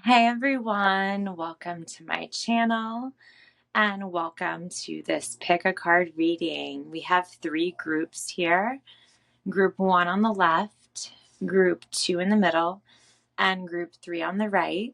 Hey everyone, welcome to my channel and welcome to this pick a card reading. We have three groups here. Group 1 on the left, group 2 in the middle, and group 3 on the right.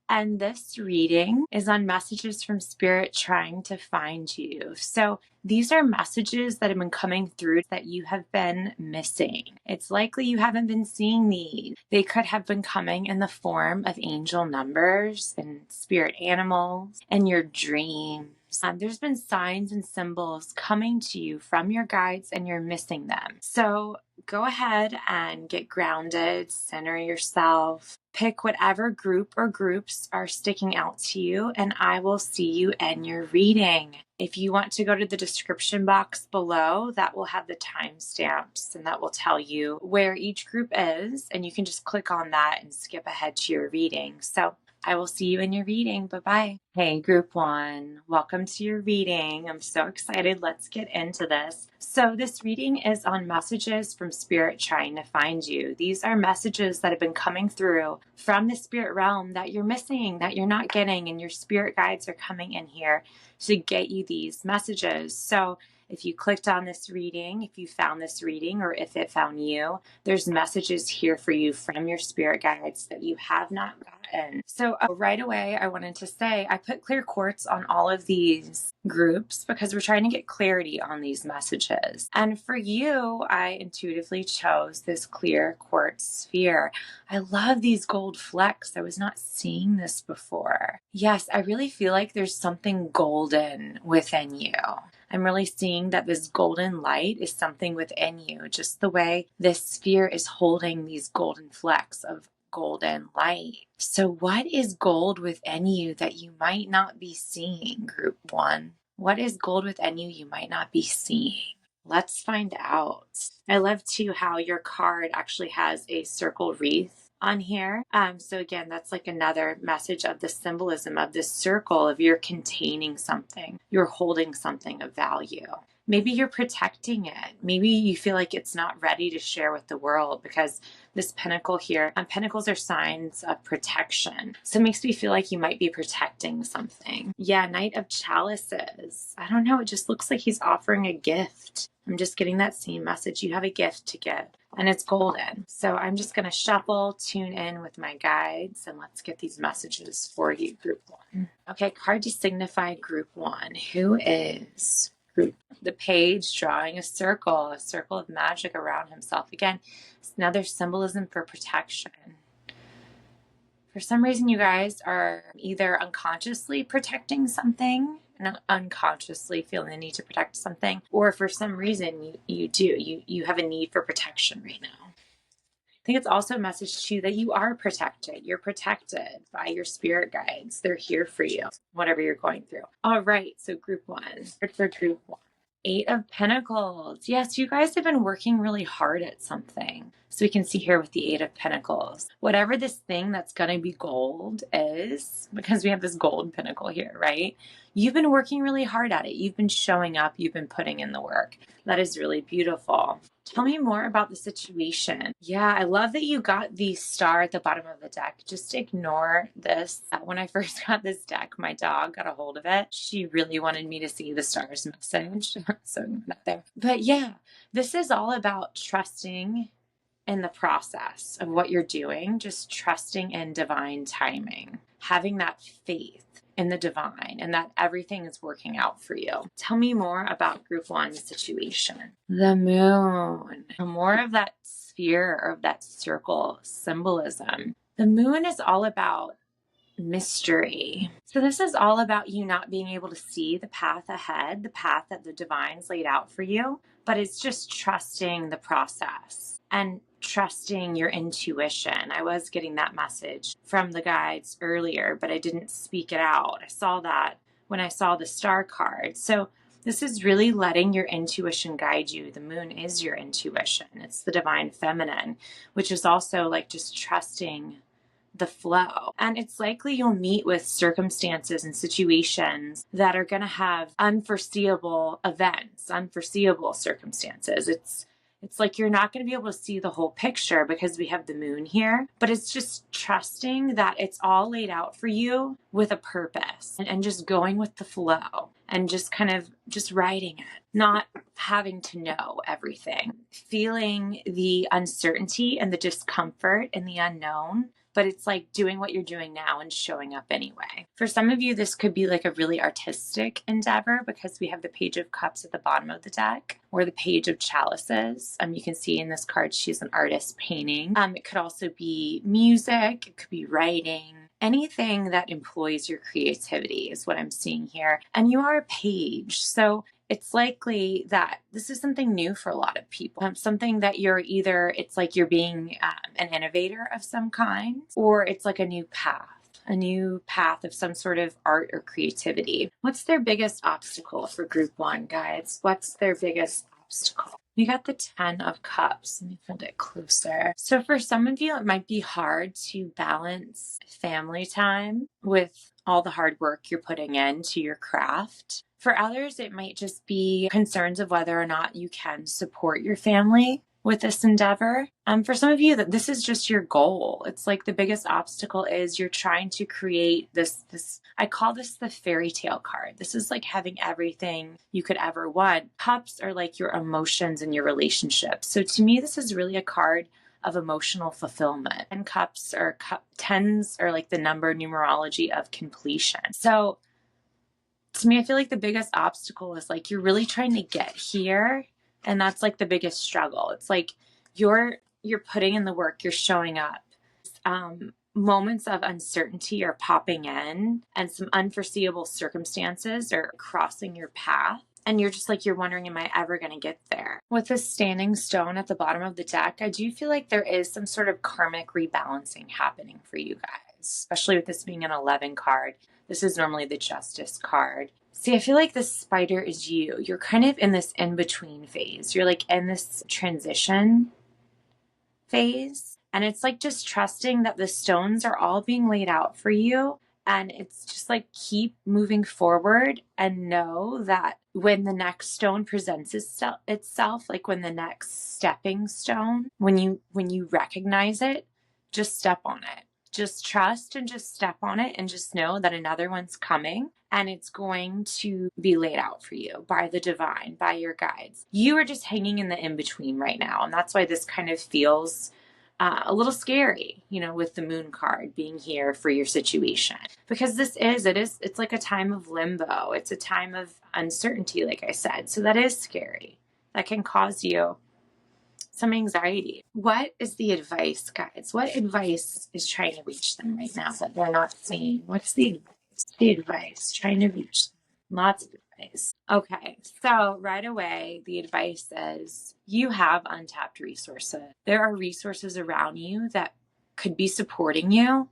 And this reading is on messages from Spirit trying to find you. So these are messages that have been coming through that you have been missing. It's likely you haven't been seeing these. They could have been coming in the form of angel numbers and spirit animals and your dreams. There's been signs and symbols coming to you from your guides and you're missing them. So go ahead and get grounded, center yourself, pick whatever group or groups are sticking out to you, and I will see you in your reading. If you want to go to the description box below, that will have the timestamps and that will tell you where each group is, and you can just click on that and skip ahead to your reading. So I will see you in your reading. Bye-bye. Hey, group 1, welcome to your reading. I'm so excited. Let's get into this. So this reading is on messages from Spirit trying to find you. These are messages that have been coming through from the spirit realm that you're missing, that you're not getting, and your spirit guides are coming in here to get you these messages. So if you clicked on this reading, if you found this reading, or if it found you, there's messages here for you from your spirit guides that you have not gotten. So right away, I wanted to say I put clear quartz on all of these groups because we're trying to get clarity on these messages. And for you, I intuitively chose this clear quartz sphere. I love these gold flecks. I was not seeing this before. Yes, I really feel like there's something golden within you. I'm really seeing that this golden light is something within you, just the way this sphere is holding these golden flecks of golden light. So what is gold within you that you might not be seeing, group 1? What is gold within you might not be seeing? Let's find out. I love too how your card actually has a circle wreath on here. So again, that's like another message of the symbolism of this circle of you're containing something, you're holding something of value. Maybe you're protecting it. Maybe you feel like it's not ready to share with the world because this pentacle here, pentacles are signs of protection. So it makes me feel like you might be protecting something. Yeah, Knight of Chalices. I don't know. It just looks like he's offering a gift. I'm just getting that same message. You have a gift to give and it's golden. So I'm just going to shuffle, tune in with my guides, and let's get these messages for you, group 1. Okay, card to signify group 1. Who is group? The page drawing a circle of magic around himself. Again, it's another symbolism for protection. For some reason, you guys are either unconsciously protecting something and unconsciously feeling the need to protect something, or for some reason you have a need for protection right now. I think it's also a message too that you are protected. You're protected by your spirit guides. They're here for you, whatever you're going through. All right, so group 1. For group 1. 8 of Pentacles. Yes, you guys have been working really hard at something. So we can see here with the 8 of Pentacles, whatever this thing that's going to be gold is, because we have this gold pentacle here, right? You've been working really hard at it. You've been showing up. You've been putting in the work. That is really beautiful. Tell me more about the situation. Yeah, I love that you got the star at the bottom of the deck. Just ignore this. When I first got this deck, my dog got a hold of it. She really wanted me to see the star's message. So not there. But yeah, this is all about trusting in the process of what you're doing, just trusting in divine timing, having that faith in the divine and that everything is working out for you. Tell me more about group 1's situation. The moon. More of that sphere or of that circle symbolism. The moon is all about mystery. So this is all about you not being able to see the path ahead, the path that the divine's laid out for you, but it's just trusting the process and trusting your intuition. I was getting that message from the guides earlier, but I didn't speak it out. I saw that when I saw the star card. So this is really letting your intuition guide you. The moon is your intuition. It's the divine feminine, which is also like just trusting the flow. And it's likely you'll meet with circumstances and situations that are going to have unforeseeable events, unforeseeable circumstances. It's like you're not going to be able to see the whole picture because we have the moon here, but it's just trusting that it's all laid out for you with a purpose, and just going with the flow and just kind of just writing it, not having to know everything, feeling the uncertainty and the discomfort and the unknown. But it's like doing what you're doing now and showing up anyway. For some of you, this could be like a really artistic endeavor because we have the Page of Cups at the bottom of the deck, or the Page of Chalices. You can see in this card, she's an artist painting. It could also be music. It could be writing. Anything that employs your creativity is what I'm seeing here. And you are a page. So it's likely that this is something new for a lot of people. Something that you're either, it's like you're being an innovator of some kind, or it's like a new path of some sort of art or creativity. What's their biggest obstacle for group one, guys? What's their biggest obstacle? We got the 10 of Cups. Let me hold it closer. So for some of you, it might be hard to balance family time with all the hard work you're putting into your craft. For others, it might just be concerns of whether or not you can support your family with this endeavor. For some of you, that this is just your goal. It's like the biggest obstacle is you're trying to create this, I call this the fairy tale card. This is like having everything you could ever want. Cups are like your emotions and your relationships. So to me, this is really a card of emotional fulfillment. And cups or tens are like the numerology of completion. So to me, I feel like the biggest obstacle is like you're really trying to get here, and that's like the biggest struggle. It's like you're putting in the work, you're showing up. Moments of uncertainty are popping in, and some unforeseeable circumstances are crossing your path. And you're just like, you're wondering, am I ever going to get there? With this standing stone at the bottom of the deck, I do feel like there is some sort of karmic rebalancing happening for you guys, especially with this being an 11 card. This is normally the Justice card. See, I feel like this spider is you. You're kind of in this in-between phase. You're like in this transition phase. And it's like just trusting that the stones are all being laid out for you. And it's just like keep moving forward and know that when the next stone presents itself, like when the next stepping stone, when you recognize it, just step on it. Just trust and just step on it, and just know that another one's coming, and it's going to be laid out for you by the divine, by your guides. You are just hanging in the in-between right now. And that's why this kind of feels a little scary, with the moon card being here for your situation, because it's like a time of limbo. It's a time of uncertainty, like I said. So that is scary. That can cause you some anxiety. What is the advice, guys? What advice is trying to reach them right now that they're not seeing? What's the advice? The advice trying to reach them. Lots of advice. Okay, so right away, the advice is you have untapped resources. There are resources around you that could be supporting you,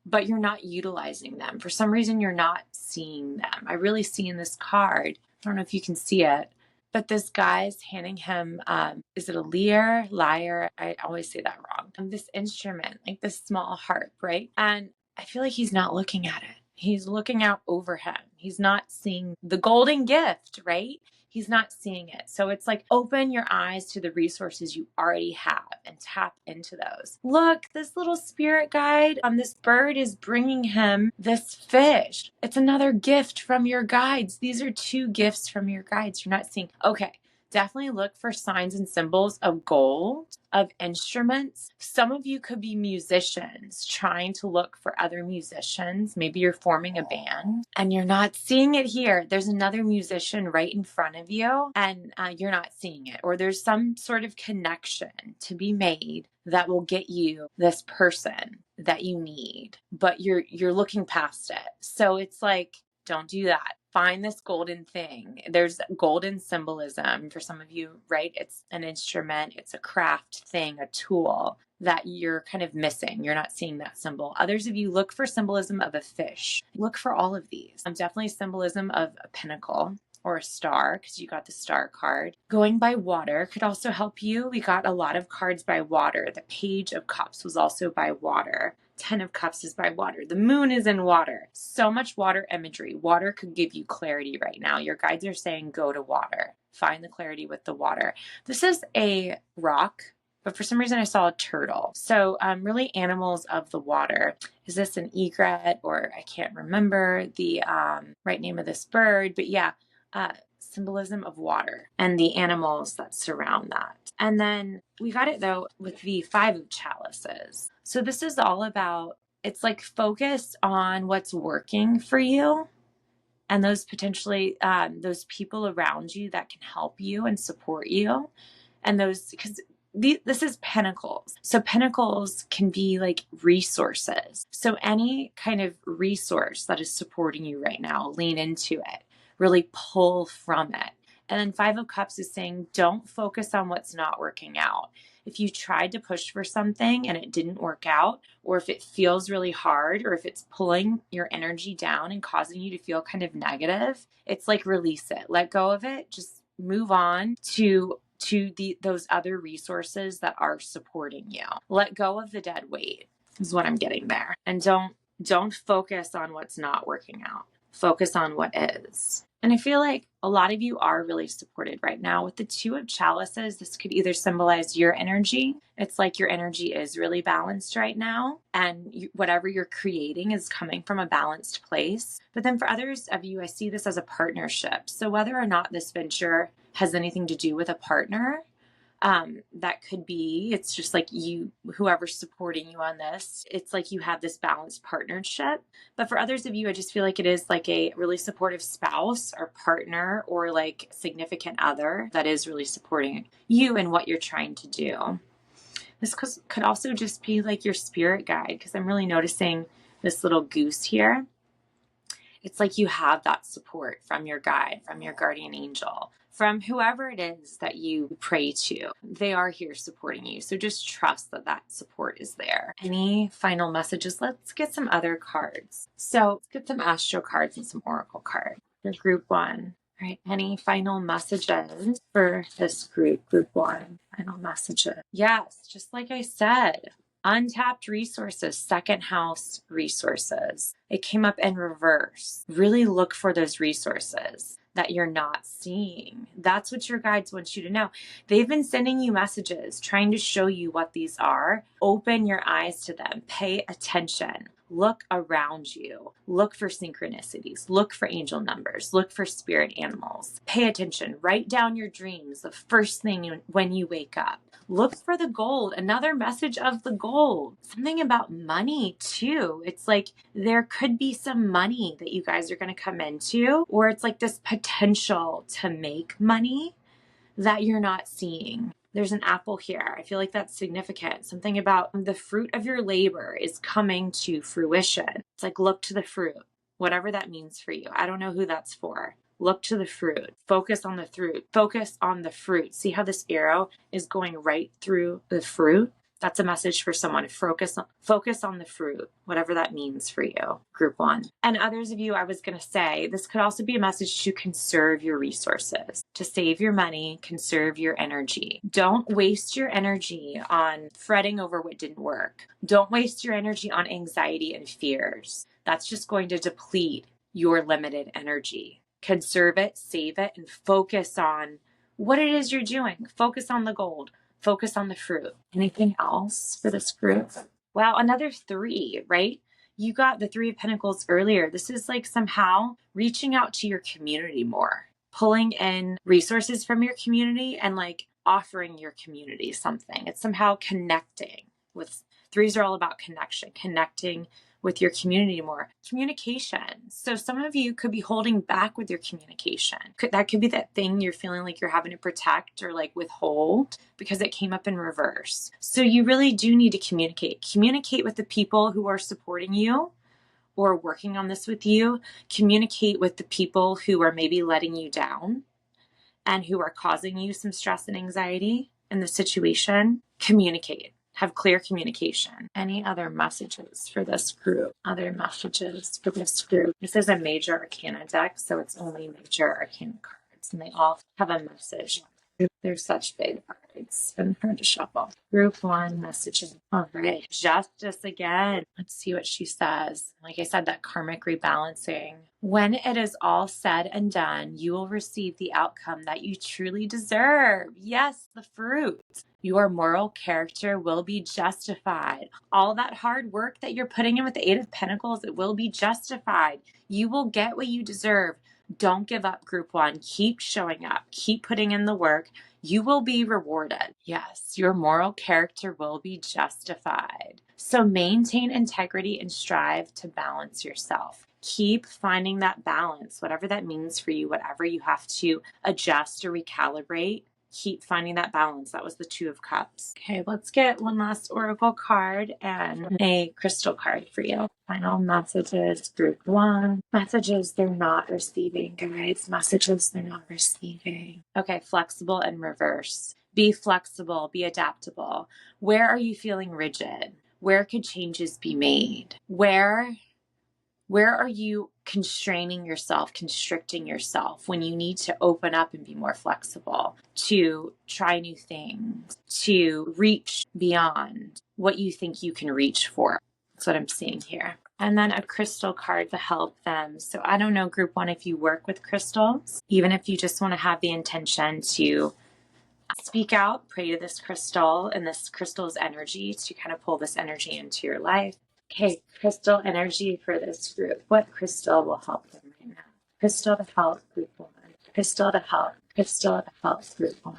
but you're not utilizing them. For some reason, you're not seeing them. I really see in this card, I don't know if you can see it, but this guy's handing him, is it a lyre? I always say that wrong. This instrument, like this small harp, right? And I feel like he's not looking at it. He's looking out over him. He's not seeing the golden gift, right? He's not seeing it. So it's like open your eyes to the resources you already have and tap into those. Look, this little spirit guide, this bird is bringing him this fish. It's another gift from your guides. These are 2 gifts from your guides. You're not seeing. Okay. Definitely look for signs and symbols of gold, of instruments. Some of you could be musicians trying to look for other musicians. Maybe you're forming a band and you're not seeing it here. There's another musician right in front of you, and you're not seeing it. Or there's some sort of connection to be made that will get you this person that you need, but you're looking past it. So it's like, don't do that. Find this golden thing. There's golden symbolism for some of you, right? It's an instrument, it's a craft thing, a tool that you're kind of missing. You're not seeing that symbol. Others of you look for symbolism of a fish. Look for all of these. Definitely symbolism of a pinnacle or a star, because you got the star card. Going by water could also help you. We got a lot of cards by water. The Page of Cups was also by water. Ten of Cups is by water. The moon is in water. So much water imagery. Water could give you clarity right now. Your guides are saying go to water. Find the clarity with the water. This is a rock, but for some reason I saw a turtle. So really animals of the water. Is this an egret, or I can't remember the right name of this bird, but yeah, symbolism of water and the animals that surround that. And then we got it though with the Five of Chalices. So this is all about, it's like focused on what's working for you and those potentially, those people around you that can help you and support you. And those, because this is pentacles. So pentacles can be like resources. So any kind of resource that is supporting you right now, lean into it, really pull from it. And then Five of Cups is saying, don't focus on what's not working out. If you tried to push for something and it didn't work out, or if it feels really hard, or if it's pulling your energy down and causing you to feel kind of negative, it's like release it, let go of it, just move on to those other resources that are supporting you. Let go of the dead weight is what I'm getting there. And don't focus on what's not working out. Focus on what is. And I feel like a lot of you are really supported right now. With the Two of Chalices, this could either symbolize your energy. It's like your energy is really balanced right now, and whatever you're creating is coming from a balanced place. But then for others of you, I see this as a partnership. So whether or not this venture has anything to do with a partner, that could be, it's just like you, whoever's supporting you on this, it's like you have this balanced partnership. But for others of you, I just feel like it is like a really supportive spouse or partner or like significant other that is really supporting you and what you're trying to do. This could also just be like your spirit guide, because I'm really noticing this little goose here. It's like you have that support from your guide, from your guardian angel, from whoever it is that you pray to. They are here supporting you. So just trust that that support is there. Any final messages? Let's get some other cards. So let's get some Astro cards and some Oracle cards for group one. All right. Any final messages for this group one? Final messages. Yes, just like I said, untapped resources, second house resources. It came up in reverse. Really look for those resources that you're not seeing. That's what your guides want you to know. They've been sending you messages, trying to show you what these are. Open your eyes to them. Pay attention. Look around you. Look for synchronicities. Look for angel numbers. Look for spirit animals. Pay attention. Write down your dreams the first thing when you wake up. Look for the gold. Another message of the gold. Something about money too. It's like there could be some money that you guys are going to come into, or it's like this potential to make money that you're not seeing. There's an apple here. I feel like that's significant. Something about the fruit of your labor is coming to fruition. It's like look to the fruit, whatever that means for you. I don't know who that's for. Look to the fruit. Focus on the fruit. Focus on the fruit. See how this arrow is going right through the fruit? That's a message for someone. Focus on the fruit, whatever that means for you, group one. And others of you, I was going to say, this could also be a message to conserve your resources, to save your money, conserve your energy. Don't waste your energy on fretting over what didn't work. Don't waste your energy on anxiety and fears. That's just going to deplete your limited energy. Conserve it, save it, and focus on what it is you're doing. Focus on the gold. Focus on the fruit. Anything else for this group? Wow, another three, right? You got the Three of Pentacles earlier. This is like somehow reaching out to your community more, pulling in resources from your community and like offering your community something. It's somehow connecting with, threes are all about connection, connecting with your community more. Communication. So some of you could be holding back with your communication. That could be that thing you're feeling like you're having to protect or like withhold because it came up in reverse. So you really do need to communicate. Communicate with the people who are supporting you or working on this with you. Communicate with the people who are maybe letting you down and who are causing you some stress and anxiety in the situation. Communicate. Have clear communication. Any other messages for this group? Other messages for this group? This is a major arcana deck, so it's only major arcana cards, and they all have a message. They're such big cards and hard to shuffle. Group 1 messages. All right. Justice again. Let's see what she says. Like I said, that karmic rebalancing. When it is all said and done, you will receive the outcome that you truly deserve. Yes, the fruit. Your moral character will be justified. All that hard work that you're putting in with the Eight of Pentacles, it will be justified. You will get what you deserve. Don't give up, Group 1. Keep showing up. Keep putting in the work. You will be rewarded. Yes, your moral character will be justified. So maintain integrity and strive to balance yourself. Keep finding that balance, whatever that means for you, whatever you have to adjust or recalibrate. Keep finding that balance. That was the Two of Cups. Okay, let's get one last oracle card and a crystal card for you. Final messages, Group 1. Messages they're not receiving, guys. Messages they're not receiving. Okay, flexible and reverse. Be flexible, be adaptable. Where are you feeling rigid? Where could changes be made? Where are you constraining yourself, constricting yourself when you need to open up and be more flexible, to try new things, to reach beyond what you think you can reach for? That's what I'm seeing here. And then a crystal card to help them. So I don't know, Group 1, if you work with crystals, even if you just want to have the intention to speak out, pray to this crystal and this crystal's energy to kind of pull this energy into your life. Okay, crystal energy for this group. What crystal will help them right now? Crystal to help Group 1. Crystal to help. Crystal to help Group 1.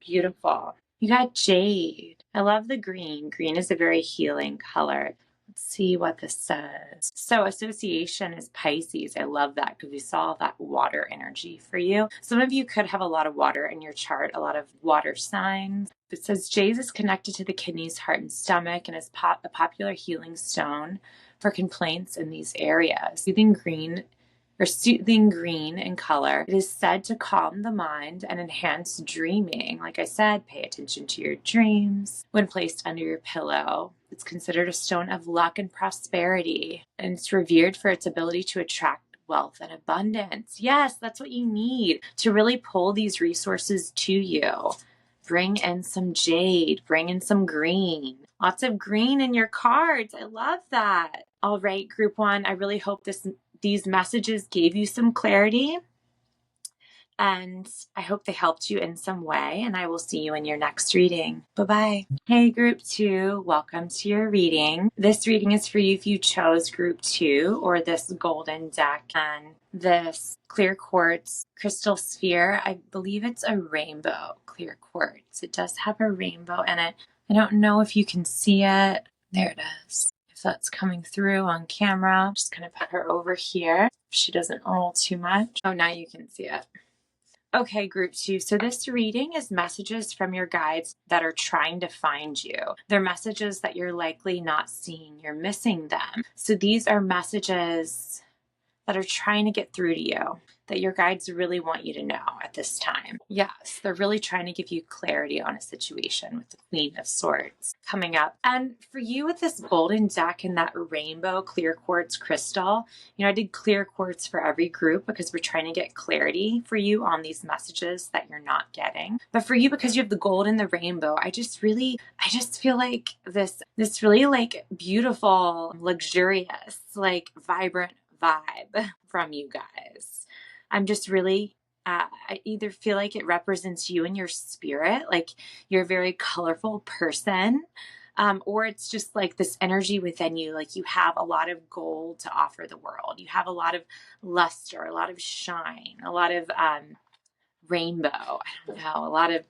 Beautiful. You got jade. I love the green. Green is a very healing color. Let's see what this says. So association is Pisces. I love that because we saw that water energy for you. Some of you could have a lot of water in your chart, a lot of water signs. It says jade is connected to the kidneys, heart, and stomach, and is a popular healing stone for complaints in these areas. Soothing green in color. It is said to calm the mind and enhance dreaming. Like I said, pay attention to your dreams. When placed under your pillow, it's considered a stone of luck and prosperity, and it's revered for its ability to attract wealth and abundance. Yes, that's what you need to really pull these resources to you. Bring in some jade, bring in some green. Lots of green in your cards. I love that. All right, Group 1, I really hope these messages gave you some clarity, and I hope they helped you in some way, and I will see you in your next reading. Bye-bye. Hey, Group 2, welcome to your reading. This reading is for you if you chose Group 2 or this golden deck and this clear quartz crystal sphere. I believe it's a rainbow clear quartz. It does have a rainbow in it. I don't know if you can see it. There it is. If that's coming through on camera, I'm just going to put her over here. She doesn't roll too much. Oh, now you can see it. Okay, Group 2. So this reading is messages from your guides that are trying to find you. They're messages that you're likely not seeing. You're missing them. So these are messages that are trying to get through to you, that your guides really want you to know at this time. Yes, they're really trying to give you clarity on a situation with the Queen of Swords coming up. And for you with this golden deck and that rainbow clear quartz crystal, I did clear quartz for every group because we're trying to get clarity for you on these messages that you're not getting. But for you, because you have the gold and the rainbow, I just feel like this really like beautiful, luxurious, like vibrant vibe from you guys. I'm just really, I either feel like it represents you and your spirit, like you're a very colorful person, or it's just like this energy within you, like you have a lot of gold to offer the world. You have a lot of luster, a lot of shine, a lot of rainbow. I don't know, a lot of,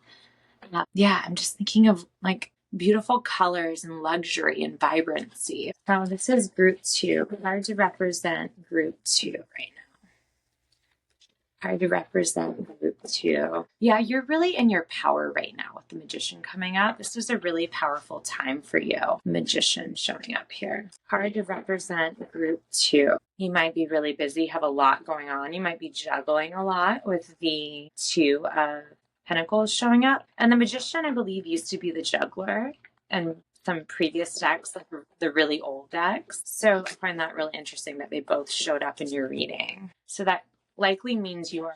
I'm just thinking of like beautiful colors and luxury and vibrancy. So this is Group 2. Hard to represent Group 2 right now. Hard to represent Group 2. Yeah, you're really in your power right now with the Magician coming up. This is a really powerful time for you. Magician showing up here. Hard to represent Group 2. You might be really busy, have a lot going on. You might be juggling a lot with the Two of Pentacles showing up. And the Magician, I believe, used to be the juggler and some previous decks, like the really old decks. So I find that really interesting that they both showed up in your reading. So that likely means you're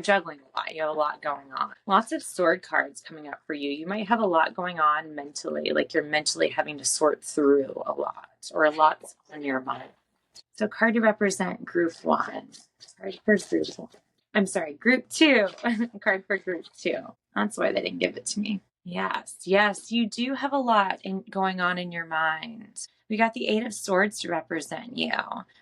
juggling a lot. You have a lot going on. Lots of sword cards coming up for you. You might have a lot going on mentally, like you're mentally having to sort through a lot, or a lot's on your mind. So card to represent group one. Card for group one. I'm sorry, group two. Card for group two. That's why they didn't give it to me. Yes, you do have a lot going on in your mind. We got the Eight of Swords to represent you.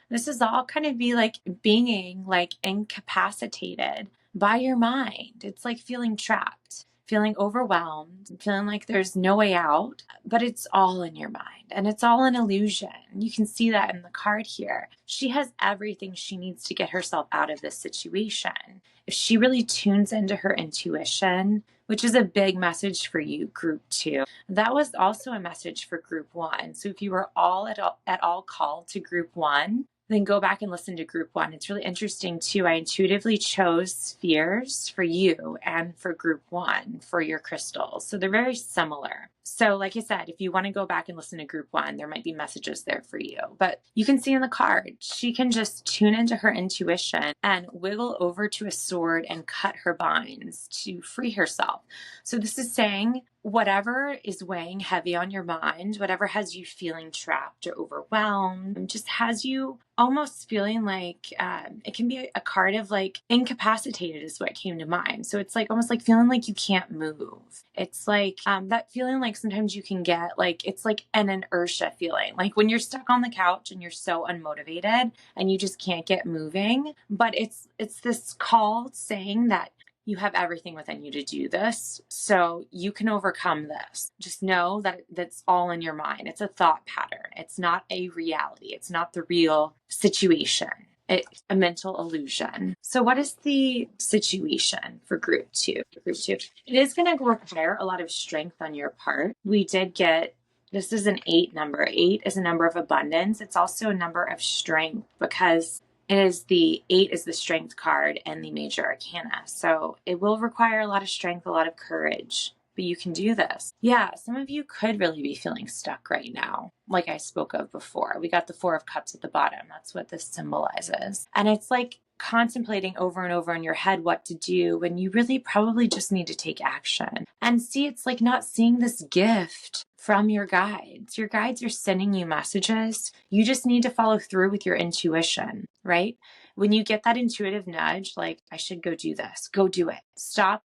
This is all kind of be like being like incapacitated by your mind. It's like feeling trapped, feeling overwhelmed, feeling like there's no way out, but it's all in your mind and it's all an illusion. You can see that in the card here. She has everything she needs to get herself out of this situation. If she really tunes into her intuition, which is a big message for you, group two. That was also a message for group one. So if you were at all called to group one, then go back and listen to group one. It's really interesting too. I intuitively chose spheres for you and for group one for your crystals. So they're very similar. So like I said, if you want to go back and listen to group one, there might be messages there for you. But you can see in the card, she can just tune into her intuition and wiggle over to a sword and cut her binds to free herself. So this is saying whatever is weighing heavy on your mind, whatever has you feeling trapped or overwhelmed, just has you almost feeling like it can be a card of like incapacitated is what came to mind. So it's like almost like feeling like you can't move. It's like that feeling like sometimes you can get like, it's like an inertia feeling, like when you're stuck on the couch and you're so unmotivated and you just can't get moving. But it's this call saying that you have everything within you to do this, so you can overcome this. Just know that that's all in your mind. It's a thought pattern. It's not a reality. It's not the real situation. It's a mental illusion. So what is the situation for group two? Group two, it is going to require a lot of strength on your part. We did get, this is an 8 number. 8 is a number of abundance. It's also a number of strength because it is the 8 is the strength card and the major arcana. So it will require a lot of strength, a lot of courage, but you can do this. Yeah, some of you could really be feeling stuck right now, like I spoke of before. We got the 4 of Cups at the bottom. That's what this symbolizes. And it's like contemplating over and over in your head what to do when you really probably just need to take action. And see, it's like not seeing this gift from your guides. Your guides are sending you messages. You just need to follow through with your intuition, right? When you get that intuitive nudge, like I should go do this, go do it. Stop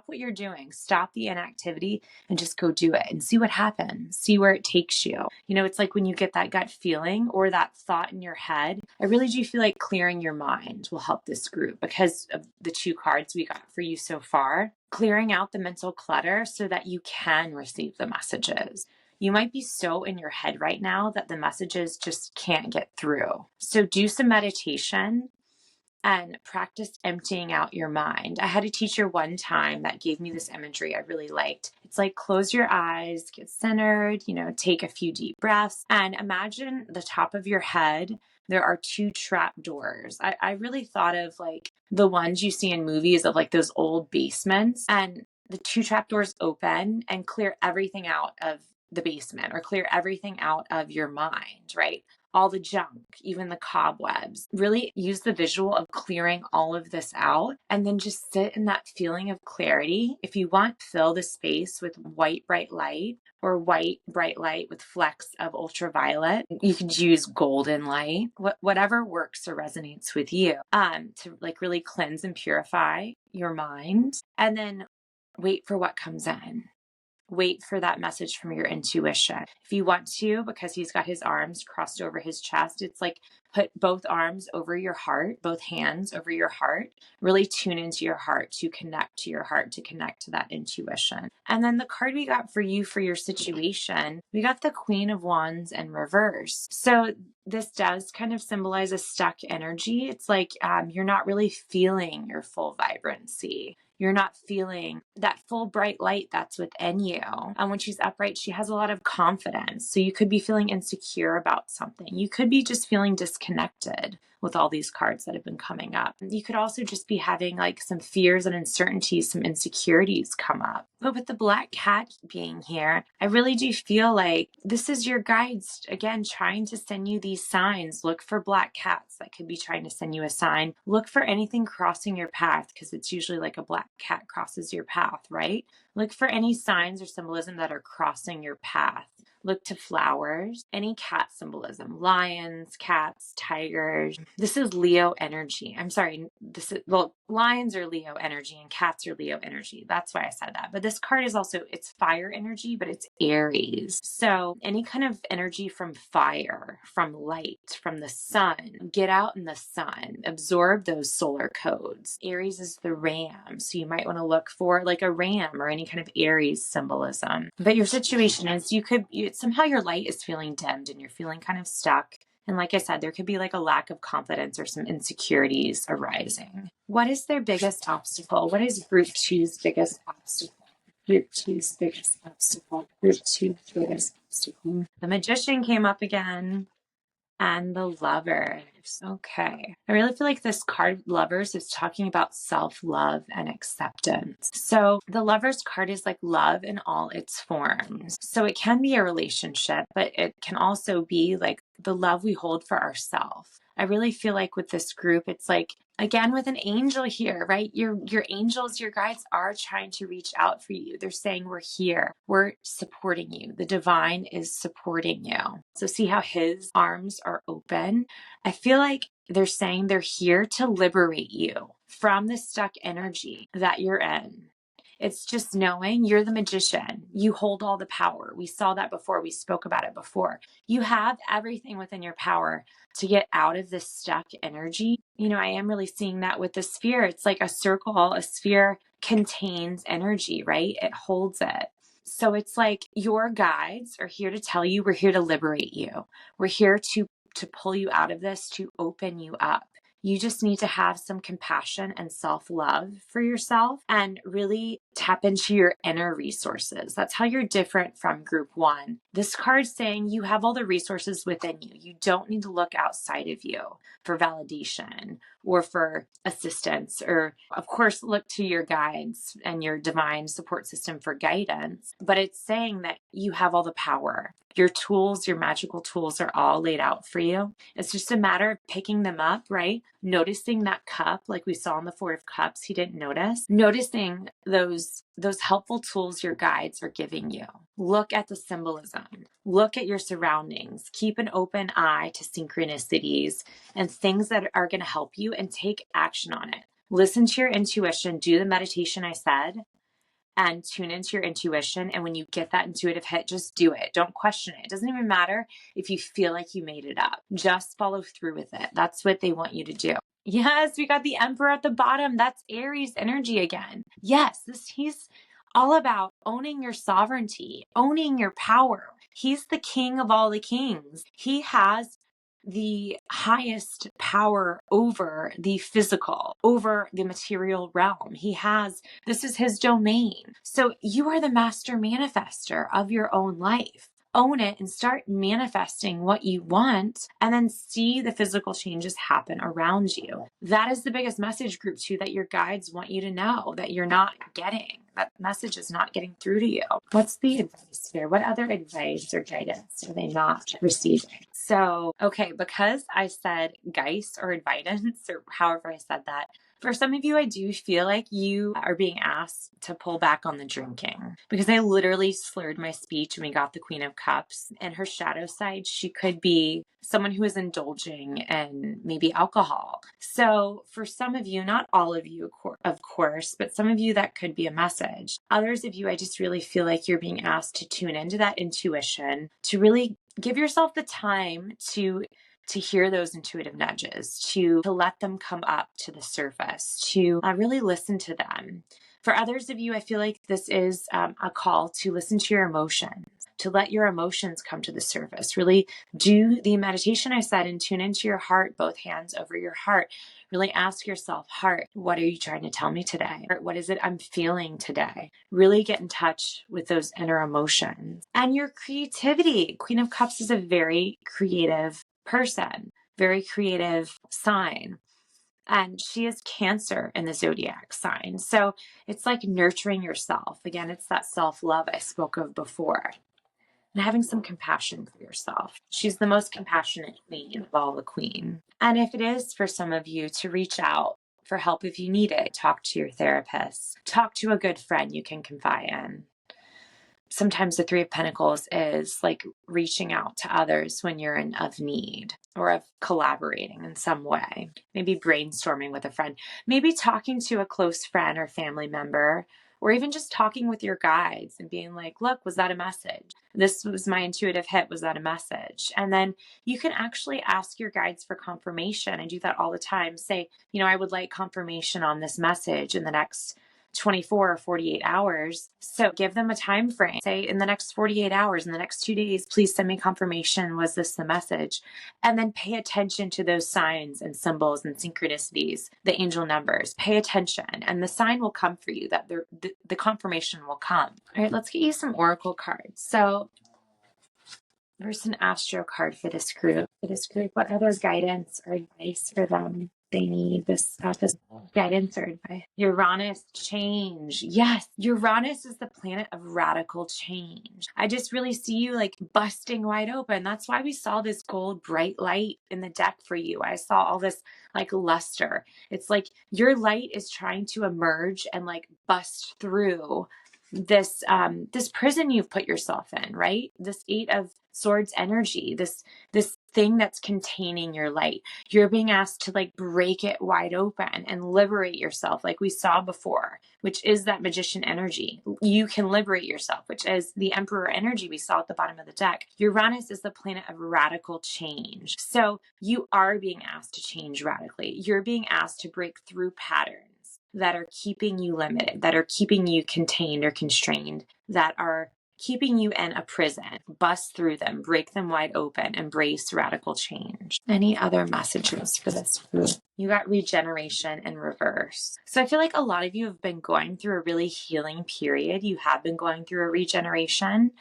what you're doing. Stop the inactivity and just go do it and see what happens. See where it takes you. You know, it's like when you get that gut feeling or that thought in your head, I really do feel like clearing your mind will help this group because of the 2 cards we got for you so far. Clearing out the mental clutter so that you can receive the messages. You might be so in your head right now that the messages just can't get through. So do some meditation and practice emptying out your mind. I had a teacher one time that gave me this imagery I really liked. It's like close your eyes, get centered, take a few deep breaths, and imagine the top of your head. There are 2 trap doors. I really thought of like the ones you see in movies of like those old basements, and the 2 trap doors open and clear everything out of the basement or clear everything out of your mind, right? All the junk, even the cobwebs. Really use the visual of clearing all of this out and then just sit in that feeling of clarity. If you want, fill the space with white bright light or white bright light with flecks of ultraviolet. You could use golden light, whatever works or resonates with you, to like really cleanse and purify your mind. And then wait for what comes in. Wait for that message from your intuition. If you want to, because he's got his arms crossed over his chest, it's like put both arms over your heart, both hands over your heart, really tune into your heart to connect to your heart, to connect to that intuition. And then the card we got for you for your situation, we got the Queen of Wands in reverse. So this does kind of symbolize a stuck energy. It's like you're not really feeling your full vibrancy. You're not feeling that full bright light that's within you. And when she's upright, she has a lot of confidence. So you could be feeling insecure about something. You could be just feeling disconnected, with all these cards that have been coming up. You could also just be having like some fears and uncertainties, some insecurities come up. But with the black cat being here, I really do feel like this is your guides, again, trying to send you these signs. Look for black cats that could be trying to send you a sign. Look for anything crossing your path, because it's usually like a black cat crosses your path, right? Look for any signs or symbolism that are crossing your path. Look to flowers, any cat symbolism, lions, cats, tigers. This is Leo energy. I'm sorry. Well, lions are Leo energy and cats are Leo energy. That's why I said that. But this card is also, it's fire energy, but it's Aries. So any kind of energy from fire, from light, from the sun, get out in the sun, absorb those solar codes. Aries is the ram. So you might want to look for like a ram or any kind of Aries symbolism. But your situation is somehow your light is feeling dimmed and you're feeling kind of stuck. And like I said, there could be like a lack of confidence or some insecurities arising. What is their biggest obstacle? What is group two's biggest obstacle? Group two's biggest obstacle. Group two's biggest obstacle. The Magician came up again. And the Lovers. Okay. I really feel like this card, Lovers, is talking about self-love and acceptance. So the Lovers card is like love in all its forms. So it can be a relationship, but it can also be like the love we hold for ourselves. I really feel like with this group, it's like, again, with an angel here, right? Your angels, your guides are trying to reach out for you. They're saying, we're here. We're supporting you. The divine is supporting you. So see how his arms are open? I feel like they're saying they're here to liberate you from the stuck energy that you're in. It's just knowing you're the magician. You hold all the power. We saw that before. We spoke about it before. You have everything within your power to get out of this stuck energy. You know, I am really seeing that with the sphere. It's like a circle. A sphere contains energy, right? It holds it. So it's like your guides are here to tell you, we're here to liberate you. We're here to pull you out of this, to open you up. You just need to have some compassion and self-love for yourself and really tap into your inner resources. That's how you're different from group one. This card's saying you have all the resources within you. You don't need to look outside of you for validation or for assistance, or of course, look to your guides and your divine support system for guidance. But it's saying that you have all the power. Your tools, your magical tools are all laid out for you. It's just a matter of picking them up, right? Noticing that cup, like we saw in the Four of Cups, he didn't notice. Noticing those helpful tools your guides are giving you. Look at the symbolism. Look at your surroundings. Keep an open eye to synchronicities and things that are going to help you, and take action on it. Listen to your intuition. Do the meditation I said, and tune into your intuition. And when you get that intuitive hit, just do it. Don't question it. It doesn't even matter if you feel like you made it up. Just follow through with it. That's what they want you to do. Yes, we got the Emperor at the bottom. That's Aries energy again. Yes, he's all about owning your sovereignty, owning your power. He's the king of all the kings. He has the highest power over the physical, over the material realm. This is his domain. So you are the master manifester of your own life. Own it and start manifesting what you want, and then see the physical changes happen around you. That is the biggest message, group two, that your guides want you to know that you're not getting. That message is not getting through to you. What's the advice here? What other advice or guidance are they not receiving? So, okay, because I said geist or advidance, or however I said that, for some of you, I do feel like you are being asked to pull back on the drinking, because I literally slurred my speech when we got the Queen of Cups. And her shadow side, she could be someone who is indulging in maybe alcohol. So for some of you, not all of you, of course, but some of you, that could be a message. Others of you, I just really feel like you're being asked to tune into that intuition, to really give yourself the time to hear those intuitive nudges, to let them come up to the surface, to really listen to them. For others of you, I feel like this is a call to listen to your emotions, to let your emotions come to the surface. Really do the meditation I said and tune into your heart, both hands over your heart. Really ask yourself, heart, what are you trying to tell me today? What is it I'm feeling today? Really get in touch with those inner emotions. And your creativity. Queen of Cups is a very creative person. very creative sign. And she is Cancer in the zodiac sign. So it's like nurturing yourself. Again, it's that self-love I spoke of before. And having some compassion for yourself. She's the most compassionate queen of all the queen. And if it is for some of you to reach out for help if you need it, talk to your therapist, talk to a good friend you can confide in. Sometimes the Three of Pentacles is like reaching out to others when you're in of need or of collaborating in some way. Maybe brainstorming with a friend, maybe talking to a close friend or family member, or even just talking with your guides and being like, look, was that a message? This was my intuitive hit. Was that a message? And then you can actually ask your guides for confirmation. I do that all the time. Say, I would like confirmation on this message in the next 24 or 48 hours. So give them a time frame. Say in the next 48 hours, in the next 2 days, please send me confirmation. Was this the message? And then pay attention to those signs and symbols and synchronicities, the angel numbers. Pay attention and the sign will come for you, that the confirmation will come. All right, let's get you some oracle cards. So there's an Astro card for this group. What other guidance or advice for them they need this guidance or advice? Uranus change. Yes, Uranus is the planet of radical change. I just really see you like busting wide open. That's why we saw this gold bright light in the deck for you. I saw all this like luster. It's like your light is trying to emerge and like bust through this this prison you've put yourself in, right? This Eight of Swords energy, this thing that's containing your light. You're being asked to like break it wide open and liberate yourself, like we saw before, which is that magician energy. You can liberate yourself, which is the Emperor energy we saw at the bottom of the deck. Uranus is the planet of radical change. So you are being asked to change radically. You're being asked to break through patterns that are keeping you limited, that are keeping you contained or constrained, that are keeping you in a prison. Bust through them, break them wide open, embrace radical change. Any other messages for this group? You got regeneration in reverse. So I feel like a lot of you have been going through a really healing period. You have been going through a regeneration,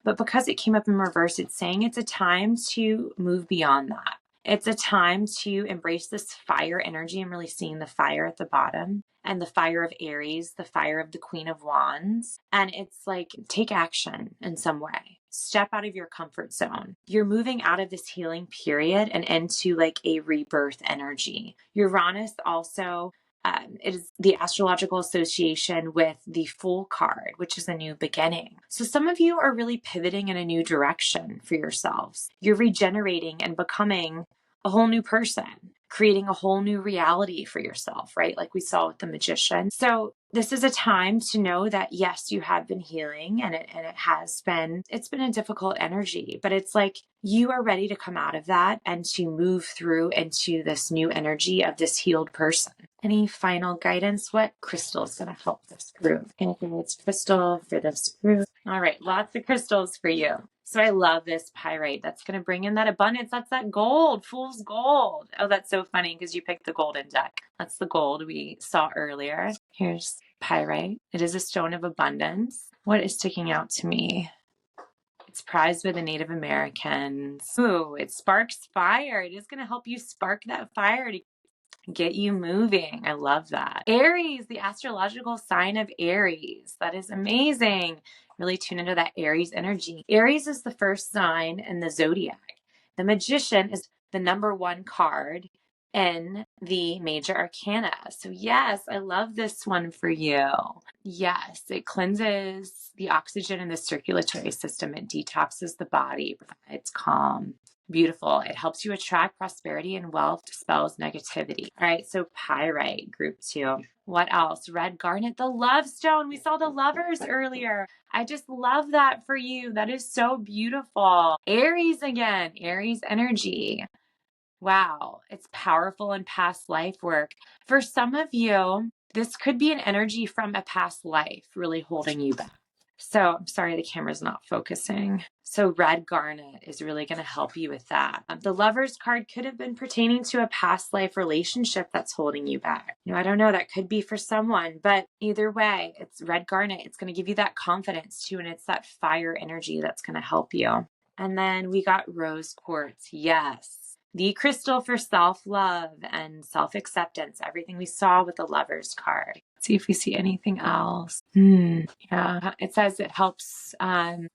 but because it came up in reverse, it's saying it's a time to move beyond that. It's a time to embrace this fire energy. I'm really seeing the fire at the bottom and the fire of Aries, the fire of the Queen of Wands. And it's like, take action in some way. Step out of your comfort zone. You're moving out of this healing period and into like a rebirth energy. Uranus also it is the astrological association with the Fool card, which is a new beginning. So some of you are really pivoting in a new direction for yourselves. You're regenerating and becoming a whole new person, creating a whole new reality for yourself, right? Like we saw with the magician. So this is a time to know that yes, you have been healing and it's been a difficult energy, but it's like you are ready to come out of that and to move through into this new energy of this healed person. Any final guidance? What crystal is going to help this group? Anything that's crystal for this group? All right, lots of crystals for you. So I love this pyrite. That's going to bring in that abundance. That's that gold, fool's gold. Oh, that's so funny because you picked the golden deck. That's the gold we saw earlier. Here's pyrite. It is a stone of abundance. What is sticking out to me? It's prized by the Native Americans. Ooh, it sparks fire. It is going to help you spark that fire to get you moving. I love that. Aries, the astrological sign of Aries. That is amazing. Really tune into that Aries energy. Aries is the first sign in the zodiac. The Magician is the number one card in the major arcana. So yes, I love this one for you. Yes, it cleanses the oxygen in the circulatory system. It detoxes the body, provides calm. Beautiful. It helps you attract prosperity and wealth, dispels negativity. All right, so pyrite, group 2. What else? Red garnet, the love stone. We saw the lovers earlier. I just love that for you. That is so beautiful. Aries again, Aries energy. Wow, it's powerful in past life work. For some of you, this could be an energy from a past life really holding you back. So I'm sorry the camera's not focusing. So red garnet is really going to help you with that. The Lover's card could have been pertaining to a past life relationship that's holding you back. I don't know, that could be for someone, but either way, it's red garnet. It's going to give you that confidence too, and it's that fire energy that's going to help you. And then we got rose quartz. Yes. the crystal for self-love and self-acceptance, everything we saw with the Lovers card. Let's see if we see anything else. Yeah, it says it helps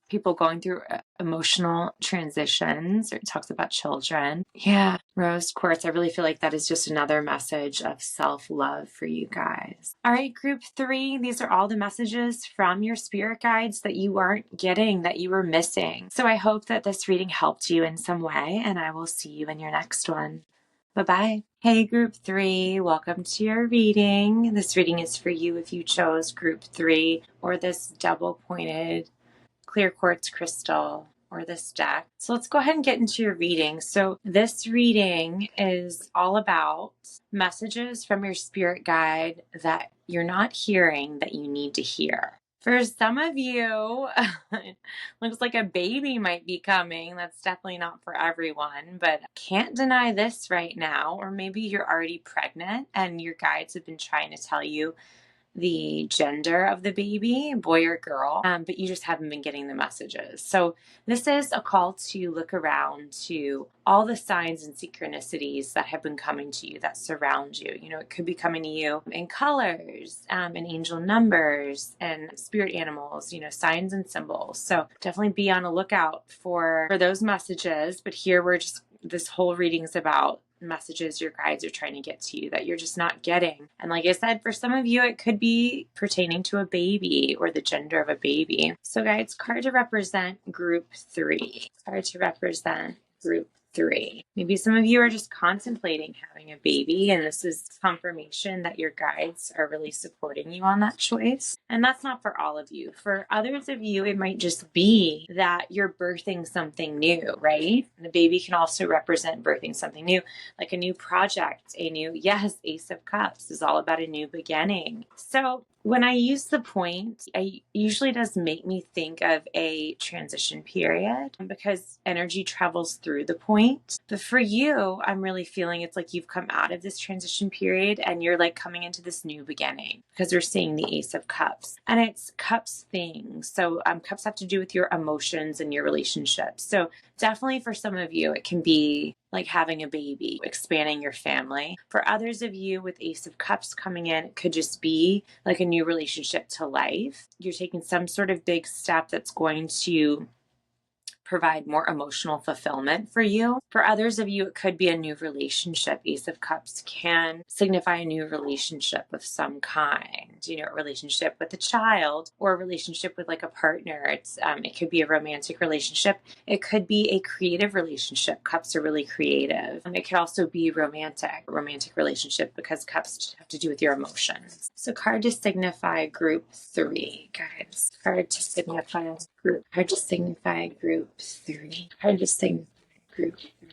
people going through emotional transitions, or it talks about children. Yeah, Rose Quartz, I really feel like that is just another message of self-love for you guys. All right, group 3, these are all the messages from your spirit guides that you aren't getting, that you were missing. So I hope that this reading helped you in some way, and I will see you in your next one. Bye-bye. Hey, group 3, welcome to your reading. This reading is for you if you chose group 3 or this double-pointed clear quartz crystal or this deck. So let's go ahead and get into your reading. So this reading is all about messages from your spirit guide that you're not hearing that you need to hear. For some of you, looks like a baby might be coming. That's definitely not for everyone, but can't deny this right now. Or maybe you're already pregnant and your guides have been trying to tell you the gender of the baby, boy or girl, but you just haven't been getting the messages. So this is a call to look around to all the signs and synchronicities that have been coming to you, that surround you. You know, it could be coming to you in colors, and angel numbers, and spirit animals, you know, signs and symbols. So definitely be on a lookout for those messages. But here we're just, this whole reading is about messages your guides are trying to get to you that you're just not getting. And like I said, for some of you, it could be pertaining to a baby or the gender of a baby. So guides, card to represent group 3. Card to represent group 3. Maybe some of you are just contemplating having a baby, and this is confirmation that your guides are really supporting you on that choice. And that's not for all of you. For others of you, it might just be that you're birthing something new, right? And the baby can also represent birthing something new, like a new project, yes, Ace of Cups is all about a new beginning. So when I use the point, it usually does make me think of a transition period because energy travels through the point. But for you, I'm really feeling it's like you've come out of this transition period and you're like coming into this new beginning because we're seeing the Ace of Cups, and it's cups things. So cups have to do with your emotions and your relationships. So definitely for some of you, it can be like having a baby, expanding your family. For others of you with Ace of Cups coming in, it could just be like a new relationship to life. You're taking some sort of big step that's going to provide more emotional fulfillment for you. For others of you, it could be a new relationship. Ace of Cups can signify a new relationship of some kind, you know, a relationship with a child or a relationship with like a partner. It could be a romantic relationship. It could be a creative relationship. Cups are really creative. It could also be romantic relationship because cups have to do with your emotions. So card to signify group 3, guys. Card to signify group. Card to signify group 3. Card to signify group 3.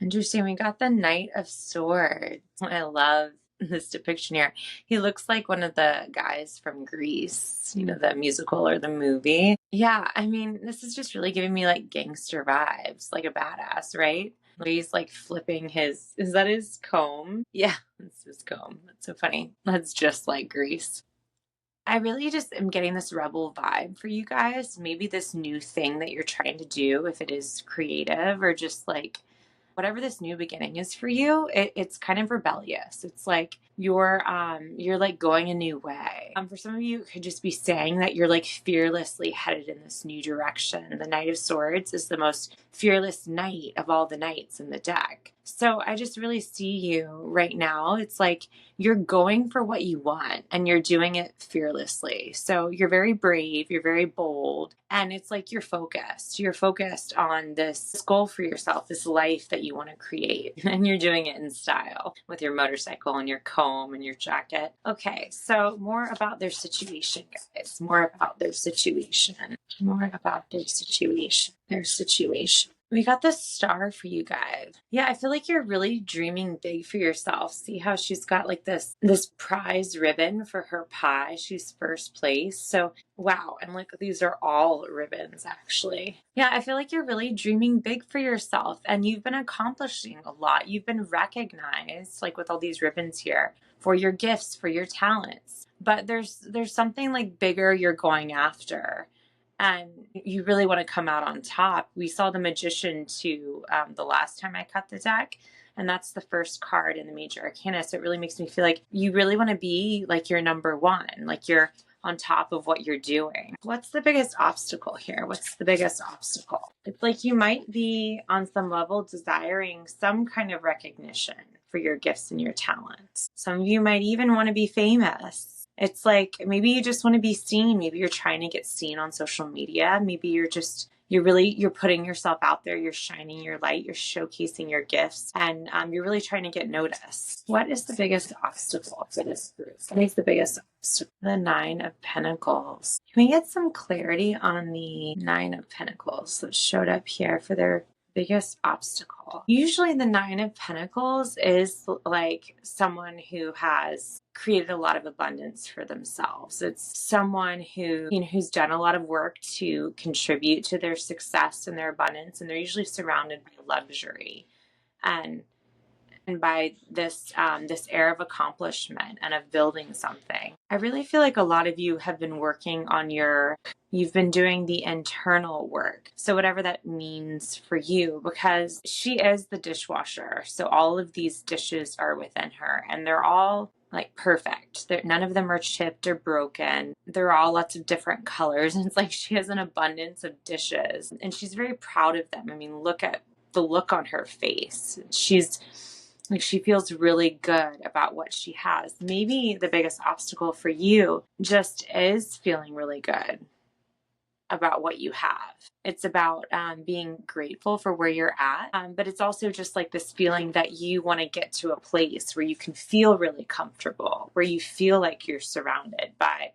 Interesting. We got the Knight of Swords. I love this depiction here. He looks like one of the guys from Grease, you know, the musical or the movie. Yeah, I mean, this is just really giving me like gangster vibes, like a badass, right? He's like flipping is that his comb? Yeah, that's his comb. That's so funny. That's just like Grease. I really just am getting this rebel vibe for you guys. Maybe this new thing that you're trying to do, if it is creative or just like whatever this new beginning is for you, it's kind of rebellious. It's like you're like going a new way. For some of you, it could just be saying that you're like fearlessly headed in this new direction. The Knight of Swords is the most fearless knight of all the knights in the deck. So I just really see you right now. It's like you're going for what you want and you're doing it fearlessly. So you're very brave, you're very bold, and it's like you're focused. You're focused on this goal for yourself, this life that you want to create, and you're doing it in style with your motorcycle and your comb and your jacket. Okay, so more about their situation, guys. More about their situation. More about their situation. Their situation. We got the Star for you guys. Yeah, I feel like you're really dreaming big for yourself. See how she's got like this prize ribbon for her pie. She's first place. So wow, and look, these are all ribbons actually. Yeah, I feel like you're really dreaming big for yourself and you've been accomplishing a lot. You've been recognized like with all these ribbons here for your gifts, for your talents. But there's something like bigger you're going after. and you really want to come out on top. We saw the Magician too the last time I cut the deck, and that's the first card in the Major Arcana. So it really makes me feel like you really want to be like your number one, like you're on top of what you're doing. What's the biggest obstacle here? What's the biggest obstacle? It's like you might be on some level desiring some kind of recognition for your gifts and your talents. Some of you might even want to be famous. It's like maybe you just want to be seen. Maybe you're trying to get seen on social media. Maybe you're putting yourself out there. You're shining your light. You're showcasing your gifts, and you're really trying to get noticed. What is the biggest obstacle for this group? What is the biggest obstacle? The Nine of Pentacles. Can we get some clarity on the Nine of Pentacles that showed up here for their biggest obstacle? Usually the Nine of Pentacles is like someone who has created a lot of abundance for themselves. It's someone who, who's done a lot of work to contribute to their success and their abundance, and they're usually surrounded by luxury and by this this air of accomplishment and of building something. I really feel like a lot of you have been working on you've been doing the internal work. So whatever that means for you, because she is the dishwasher. So all of these dishes are within her, and they're all like perfect. None of them are chipped or broken. They're all lots of different colors. And it's like she has an abundance of dishes, and she's very proud of them. I mean, look at the look on her face. She feels really good about what she has. Maybe the biggest obstacle for you just is feeling really good about what you have. It's about being grateful for where you're at, but it's also just like this feeling that you want to get to a place where you can feel really comfortable, where you feel like you're surrounded by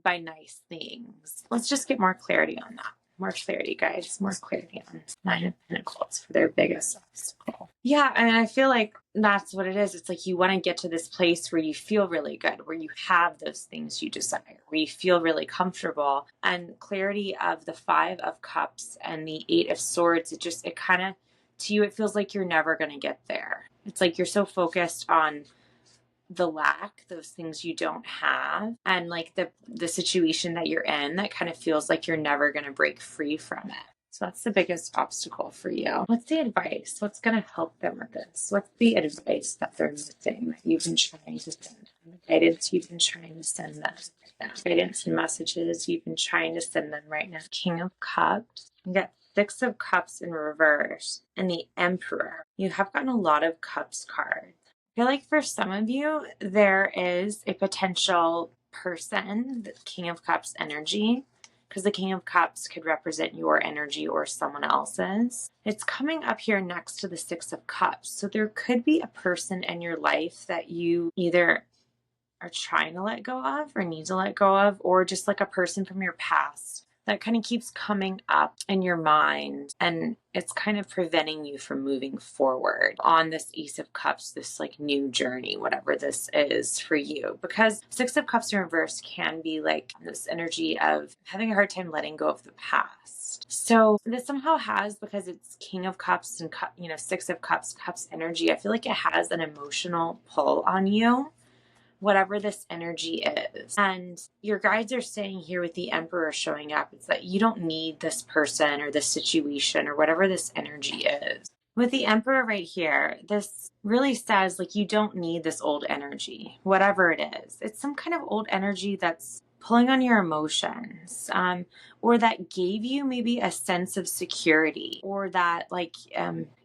nice things. Let's just get more clarity on that. More clarity, guys. More clarity on Nine of Pentacles for their biggest obstacle. Yeah, and I feel like that's what it is. It's like you want to get to this place where you feel really good, where you have those things you desire, where you feel really comfortable. And clarity of the Five of Cups and the Eight of Swords, it kind of, to you, it feels like you're never going to get there. It's like you're so focused on the lack, those things you don't have, and like the situation that you're in that kind of feels like you're never going to break free from it. So that's the biggest obstacle for you. What's the advice? What's going to help them with this? What's the advice that they're missing that you've been trying to send? The guidance you've been trying to send them right now. Guidance and messages you've been trying to send them right now. King of Cups. You got Six of Cups in reverse and the Emperor. You have gotten a lot of Cups cards. I feel like for some of you, there is a potential person, the King of Cups energy, because the King of Cups could represent your energy or someone else's. It's coming up here next to the Six of Cups. So there could be a person in your life that you either are trying to let go of or need to let go of, or just like a person from your past that kind of keeps coming up in your mind, and it's kind of preventing you from moving forward on this Ace of Cups, this like new journey, whatever this is for you. Because Six of Cups in reverse can be like this energy of having a hard time letting go of the past. So this somehow has, because it's King of Cups and Six of Cups, Cups energy, I feel like it has an emotional pull on you, whatever this energy is. And your guides are saying here with the Emperor showing up, it's that you don't need this person or this situation or whatever this energy is. With the Emperor right here, this really says like you don't need this old energy, whatever it is. It's some kind of old energy that's pulling on your emotions, or that gave you maybe a sense of security, or that like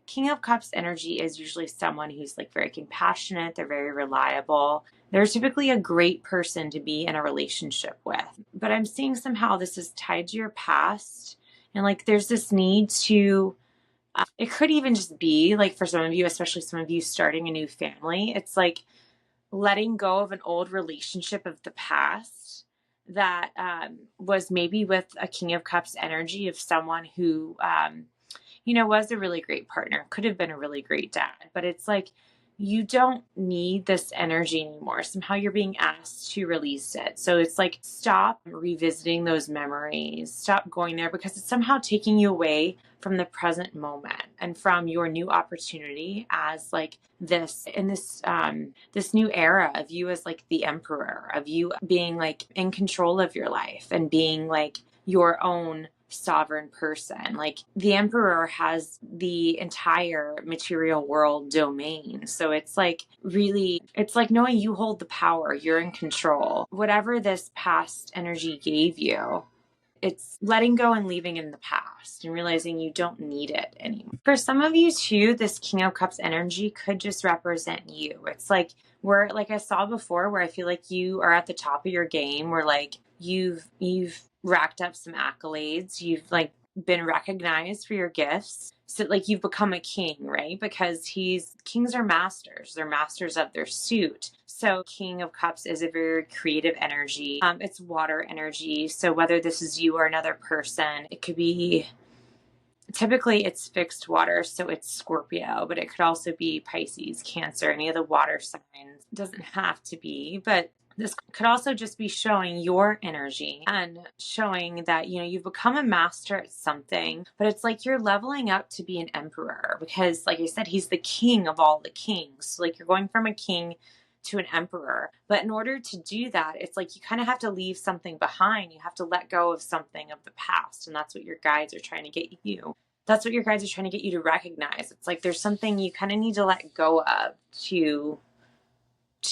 King of Cups energy is usually someone who's like very compassionate, they're very reliable. They're typically a great person to be in a relationship with. But I'm seeing somehow this is tied to your past. And like there's this need to, it could even just be like for some of you, especially some of you starting a new family, it's like letting go of an old relationship of the past that was maybe with a King of Cups energy of someone who, was a really great partner, could have been a really great dad. But it's like, you don't need this energy anymore. Somehow you're being asked to release it. So it's like, stop revisiting those memories, stop going there, because it's somehow taking you away from the present moment and from your new opportunity as like this in this new era of you as like the emperor, of you being like in control of your life and being like your own sovereign person. Like the emperor has the entire material world domain. So it's like really, it's like knowing you hold the power, you're in control. Whatever this past energy gave you, it's letting go and leaving in the past and realizing you don't need it anymore. For some of you too, this King of Cups energy could just represent you. It's like where, like I saw before, where I feel like you are at the top of your game, where like you've racked up some accolades, you've like been recognized for your gifts. So like you've become a king, right? Because kings are masters. They're masters of their suit. So King of Cups is a very creative energy. It's water energy. So whether this is you or another person, it could be, typically it's fixed water. So it's Scorpio, but it could also be Pisces, Cancer, any of the water signs. It doesn't have to be, but this could also just be showing your energy and showing that, you know, you've become a master at something, but it's like you're leveling up to be an emperor because, like I said, he's the king of all the kings. So like you're going from a king to an emperor. But in order to do that, it's like you kind of have to leave something behind. You have to let go of something of the past. And that's what your guides are trying to get you. That's what your guides are trying to get you to recognize. It's like there's something you kind of need to let go of to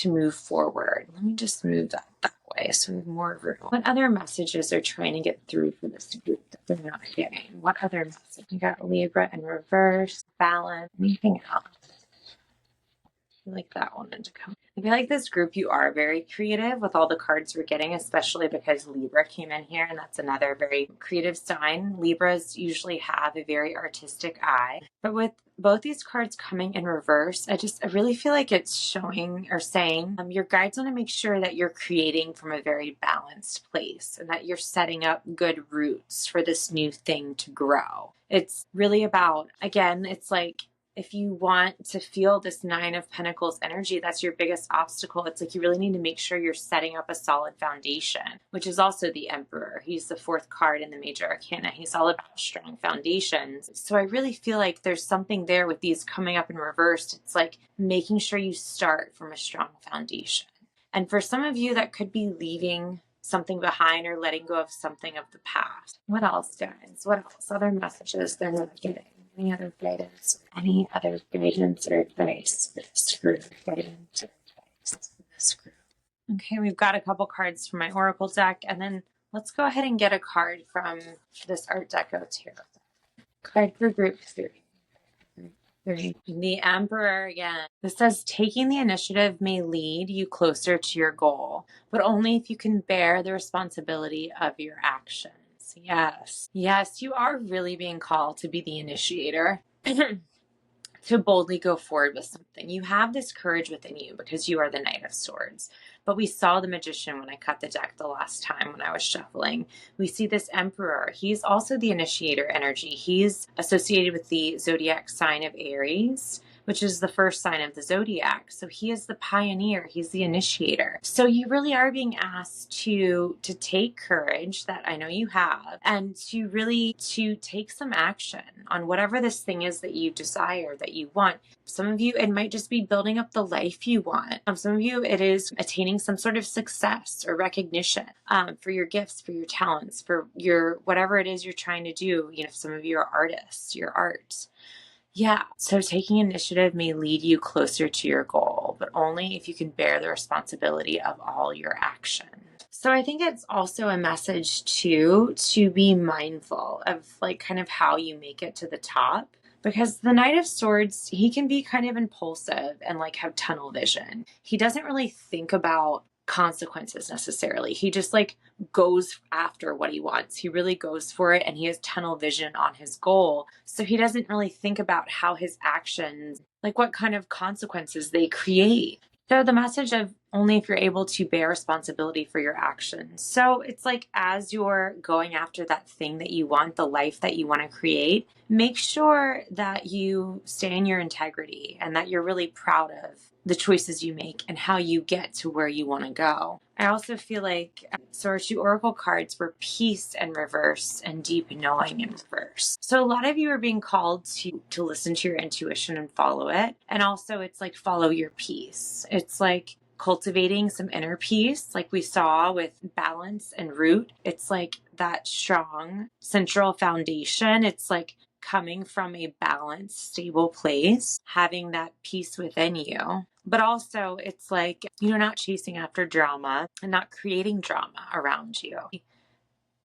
move forward. Let me just move that way so we have more room. What other messages are trying to get through for this group that they're not getting? What other message? You got Libra in reverse, balance, anything else? I feel like that one to come. I feel like this group, you are very creative with all the cards we're getting, especially because Libra came in here, and that's another very creative sign. Libras usually have a very artistic eye, but with both these cards coming in reverse, I really feel like it's showing or saying your guides want to make sure that you're creating from a very balanced place and that you're setting up good roots for this new thing to grow. It's really about, again, it's like, if you want to feel this Nine of Pentacles energy, that's your biggest obstacle. It's like you really need to make sure you're setting up a solid foundation, which is also the Emperor. He's the fourth card in the Major Arcana. He's all about strong foundations. So I really feel like there's something there with these coming up in reverse. It's like making sure you start from a strong foundation. And for some of you, that could be leaving something behind or letting go of something of the past. What else, guys? What else? Other messages they're not getting? Any other guidance? Any other guidance or advice for this group? Guidance or advice for this group? Okay, we've got a couple cards from my Oracle deck, and then let's go ahead and get a card from this Art Deco Tarot. Card for group 3. The Emperor again. This says, taking the initiative may lead you closer to your goal, but only if you can bear the responsibility of your actions. Yes. Yes, you are really being called to be the initiator. To boldly go forward with something. You have this courage within you because you are the Knight of Swords. But we saw the Magician when I cut the deck the last time when I was shuffling. We see this Emperor. He's also the initiator energy. He's associated with the zodiac sign of Aries, which is the first sign of the zodiac. So he is the pioneer. He's the initiator. So you really are being asked to take courage that I know you have and to take some action on whatever this thing is that you desire, that you want. Some of you, it might just be building up the life you want. Some of you, it is attaining some sort of success or recognition for your gifts, for your talents, for your whatever it is you're trying to do. You know, some of you are artists, your art. Yeah, so taking initiative may lead you closer to your goal, but only if you can bear the responsibility of all your actions. So I think it's also a message too, to be mindful of like kind of how you make it to the top. Because the Knight of Swords, he can be kind of impulsive and like have tunnel vision. He doesn't really think about consequences necessarily. He just like goes after what he wants. He really goes for it and he has tunnel vision on his goal. So he doesn't really think about how his actions, like what kind of consequences they create. So the message of only if you're able to bear responsibility for your actions. So it's like as you're going after that thing that you want, the life that you want to create, make sure that you stay in your integrity and that you're really proud of the choices you make and how you get to where you want to go. I also feel like, so our two oracle cards were peace and reverse and deep knowing in reverse. So a lot of you are being called to listen to your intuition and follow it. And also it's like follow your peace. It's like cultivating some inner peace, like we saw with balance and root. It's like that strong central foundation. It's like coming from a balanced, stable place, having that peace within you. But also, it's like you're not chasing after drama and not creating drama around you.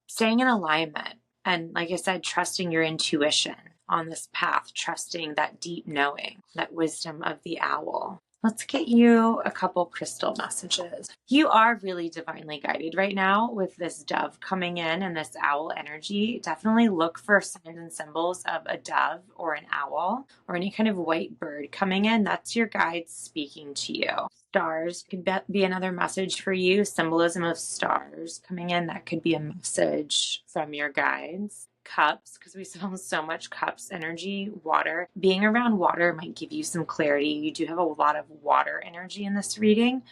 Staying in alignment. And like I said, trusting your intuition on this path, trusting that deep knowing, that wisdom of the owl. Let's get you a couple crystal messages. You are really divinely guided right now with this dove coming in and this owl energy. Definitely look for signs and symbols of a dove or an owl or any kind of white bird coming in. That's your guides speaking to you. Stars could be another message for you. Symbolism of stars coming in. That could be a message from your guides. Cups, because we saw so much cups energy. Water, being around water might give you some clarity. You do have a lot of water energy in this reading.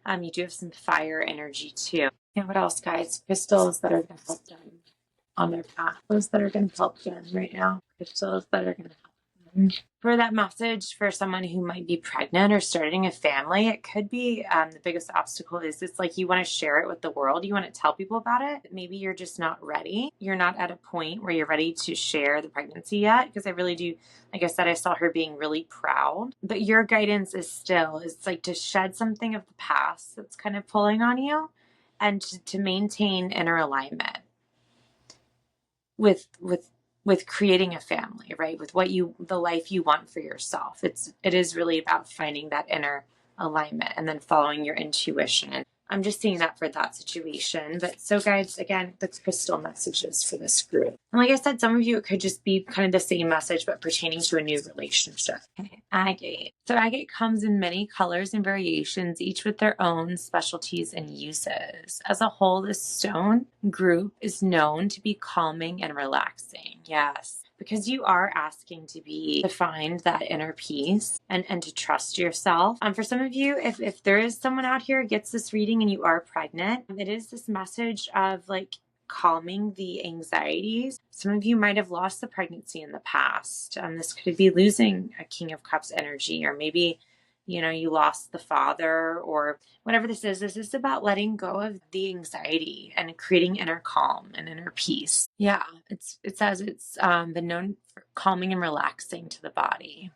You do have some fire energy too. And what else, guys? Crystals that are going to help them on their path. Those that are going to help them right now. Crystals that are going to help them. For that message for someone who might be pregnant or starting a family, it could be the biggest obstacle is it's like you want to share it with the world. You want to tell people about it. Maybe you're just not ready. You're not at a point where you're ready to share the pregnancy yet. Because I really do, like I said, I saw her being really proud. But your guidance is still, it's like to shed something of the past that's kind of pulling on you and to maintain inner alignment with creating a family, right? With the life you want for yourself. It is really about finding that inner alignment and then following your intuition. I'm just seeing that for that situation. But so guys, again, the crystal messages for this group. And like I said, some of you, it could just be kind of the same message, but pertaining to a new relationship. Okay. Agate. So agate comes in many colors and variations, each with their own specialties and uses. As a whole, this stone group is known to be calming and relaxing. Yes. Because you are asking to find that inner peace and to trust yourself. For some of you, if there is someone out here who gets this reading and you are pregnant, it is this message of like calming the anxieties. Some of you might have lost the pregnancy in the past. This could be losing a King of Cups energy, or maybe you lost the father or whatever this is. This is about letting go of the anxiety and creating inner calm and inner peace. Yeah, it says it's been known for calming and relaxing to the body.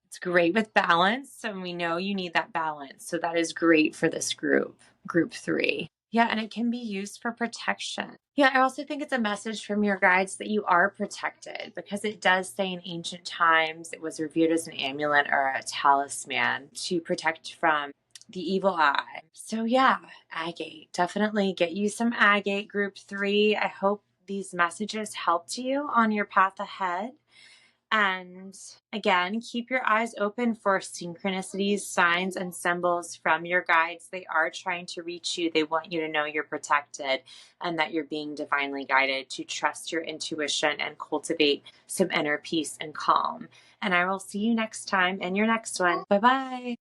It's great with balance, and we know you need that balance. So that is great for this group 3. Yeah, and it can be used for protection. Yeah, I also think it's a message from your guides that you are protected, because it does say in ancient times it was revered as an amulet or a talisman to protect from the evil eye. So yeah, agate. Definitely get you some agate, group 3. I hope these messages helped you on your path ahead. And again, keep your eyes open for synchronicities, signs, and symbols from your guides. They are trying to reach you. They want you to know you're protected and that you're being divinely guided, to trust your intuition and cultivate some inner peace and calm. And I will see you next time in your next one. Bye-bye.